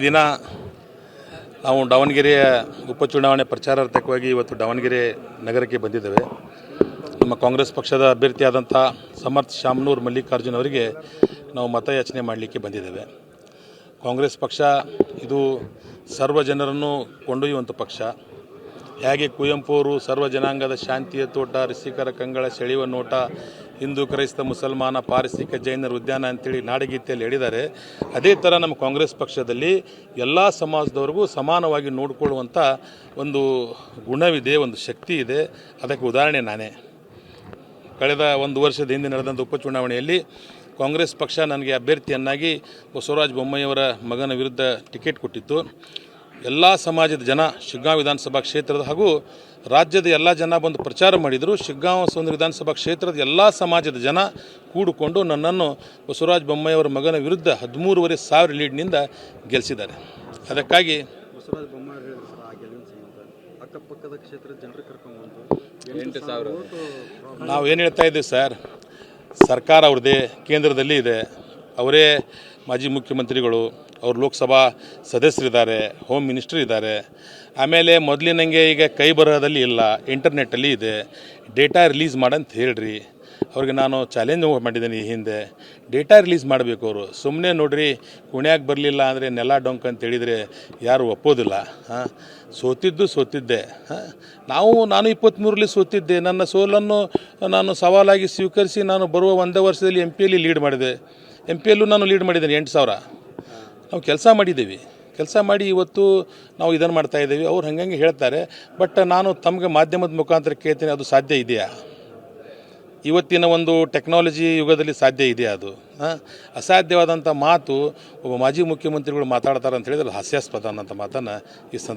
ದಿನ ನಾವು ದಾವಣಗೆರೆಯ ಉಪಚುನಾವಣೆ ಪ್ರಚಾರಾರ್ಥಕವಾಗಿ ಇವತ್ತು ದಾವಣಗೆರೆ ನಗರಕ್ಕೆ ಬಂದಿದ್ದೇವೆ. ನಮ್ಮ ಕಾಂಗ್ರೆಸ್ ಪಕ್ಷದ ಅಭ್ಯರ್ಥಿಯಾದಂಥ ಸಮರ್ಥ ಶಾಮನೂರು ಮಲ್ಲಿಕಾರ್ಜುನ್ ಅವರಿಗೆ ನಾವು ಮತಯಾಚನೆ ಮಾಡಲಿಕ್ಕೆ ಬಂದಿದ್ದೇವೆ. ಕಾಂಗ್ರೆಸ್ ಪಕ್ಷ ಇದು ಸರ್ವ ಜನರನ್ನು ಕೊಂಡೊಯ್ಯುವಂಥ ಪಕ್ಷ. ಹೇಗೆ ಕುವೆಂಪು ಅವರು ಸರ್ವ ಜನಾಂಗದ ಶಾಂತಿಯ ತೋಟ, ರಸಿಕರ ಕಂಗಳ ಸೆಳೆಯುವ ನೋಟ, ಹಿಂದೂ ಕ್ರೈಸ್ತ ಮುಸಲ್ಮಾನ ಪಾರಸಿಕ ಜೈನರ ಉದ್ಯಾನ ಅಂತೇಳಿ ನಾಡಗೀತೆಯಲ್ಲಿ ಹೇಳಿದ್ದಾರೆ. ಅದೇ ಥರ ನಮ್ಮ ಕಾಂಗ್ರೆಸ್ ಪಕ್ಷದಲ್ಲಿ ಎಲ್ಲ ಸಮಾಜದವರೆಗೂ ಸಮಾನವಾಗಿ ನೋಡಿಕೊಳ್ಳುವಂಥ ಒಂದು ಗುಣವಿದೆ, ಒಂದು ಶಕ್ತಿ ಇದೆ. ಅದಕ್ಕೆ ಉದಾಹರಣೆ ನಾನೇ. ಕಳೆದ ಒಂದು ವರ್ಷದ ಹಿಂದೆ ನಡೆದಂಥ ಉಪಚುನಾವಣೆಯಲ್ಲಿ ಕಾಂಗ್ರೆಸ್ ಪಕ್ಷ ನನಗೆ ಅಭ್ಯರ್ಥಿಯನ್ನಾಗಿ ಬಸವರಾಜ ಬೊಮ್ಮಾಯಿಯವರ ಮಗನ ವಿರುದ್ಧ ಟಿಕೆಟ್ ಕೊಟ್ಟಿತ್ತು. ಎಲ್ಲ ಸಮಾಜದ ಜನ ಶಿಗ್ಗಾಂವ್ ವಿಧಾನಸಭಾ ಕ್ಷೇತ್ರದ ಹಾಗೂ ರಾಜ್ಯದ ಎಲ್ಲ ಜನ ಬಂದು ಪ್ರಚಾರ ಮಾಡಿದರು. ಶಿಗ್ಗಾಂವ್ ಒಂದು ವಿಧಾನಸಭಾ ಕ್ಷೇತ್ರದ ಎಲ್ಲ ಸಮಾಜದ ಜನ ಕೂಡಿಕೊಂಡು ನನ್ನನ್ನು ಬಸವರಾಜ ಬೊಮ್ಮಾಯಿಯವರ ಮಗನ ವಿರುದ್ಧ 13,500 ಲೀಡ್ನಿಂದ ಗೆಲ್ಲಿಸಿದ್ದಾರೆ. ಅದಕ್ಕಾಗಿ ಬಸವರಾಜ ಬೊಮ್ಮಾಯಿ ಅಕ್ಕಪಕ್ಕದ ಕ್ಷೇತ್ರದ ಜನರು ಕರ್ಕೊಂಡ್ಬಂದು 8,000 ನಾವು ಏನು ಹೇಳ್ತಾ ಇದ್ದೀವಿ ಸರ್, ಸರ್ಕಾರ ಅವ್ರದ್ದೇ, ಕೇಂದ್ರದಲ್ಲಿ ಇದೆ, ಅವರೇ ಮಾಜಿ ಮುಖ್ಯಮಂತ್ರಿಗಳು, ಅವರು ಲೋಕಸಭಾ ಸದಸ್ಯರಿದ್ದಾರೆ, ಹೋಮ್ ಮಿನಿಸ್ಟರ್ ಇದ್ದಾರೆ. ಆಮೇಲೆ ಮೊದಲಿನಂಗೆ ಈಗ ಕೈ ಬರಹದಲ್ಲಿ ಇಲ್ಲ, ಇಂಟರ್ನೆಟ್ಟಲ್ಲಿ ಇದೆ. ಡೇಟಾ ರಿಲೀಸ್ ಮಾಡಂತ ಹೇಳ್ರಿ. ಅವ್ರಿಗೆ ನಾನು ಚಾಲೆಂಜ್ ಮಾಡಿದ್ದೀನಿ ಈ ಹಿಂದೆ. ಡೇಟಾ ರಿಲೀಸ್ ಮಾಡಬೇಕು. ಅವರು ಸುಮ್ಮನೆ ನೋಡ್ರಿ ಕುಣ್ಯಾಗ ಬರಲಿಲ್ಲ ಅಂದರೆ ನೆಲ ಡೊಂಕ್ ಅಂತ ಹೇಳಿದರೆ ಯಾರು ಒಪ್ಪೋದಿಲ್ಲ. ಸೋತಿದ್ದೆ. ನಾನು 23ರಲ್ಲಿ ಸೋತಿದ್ದೆ. ನನ್ನ ಸೋಲನ್ನು ನಾನು ಸವಾಲಾಗಿ ಸ್ವೀಕರಿಸಿ ನಾನು ಬರುವ ಒಂದೇ ವರ್ಷದಲ್ಲಿ MP ಲೀಡ್ ಮಾಡಿದೆ. MP ನಾನು ಲೀಡ್ ಮಾಡಿದ್ದೇನೆ. 8,000 ನಾವು ಕೆಲಸ ಮಾಡಿ ಇವತ್ತು ನಾವು ಇದನ್ನು ಮಾಡ್ತಾಯಿದ್ದೀವಿ. ಅವ್ರು ಹಂಗಂಗೆ ಹೇಳ್ತಾರೆ. ಬಟ್ ನಾನು ತಮಗೆ ಮಾಧ್ಯಮದ ಮುಖಾಂತರ ಕೇಳ್ತೀನಿ, ಅದು ಸಾಧ್ಯ ಇದೆಯಾ? ಇವತ್ತಿನ ಒಂದು ಟೆಕ್ನಾಲಜಿ ಯುಗದಲ್ಲಿ ಸಾಧ್ಯ ಇದೆಯಾ? ಅದು ಅಸಾಧ್ಯವಾದಂಥ ಮಾತು ಒಬ್ಬ ಮಾಜಿ ಮುಖ್ಯಮಂತ್ರಿಗಳು ಮಾತಾಡ್ತಾರೆ ಅಂತ ಹೇಳಿದ್ರೆ ಹಾಸ್ಯಾಸ್ಪದ ಅನ್ನೋಂಥ ಮಾತನ್ನು ಈ ಸಂದರ್ಭ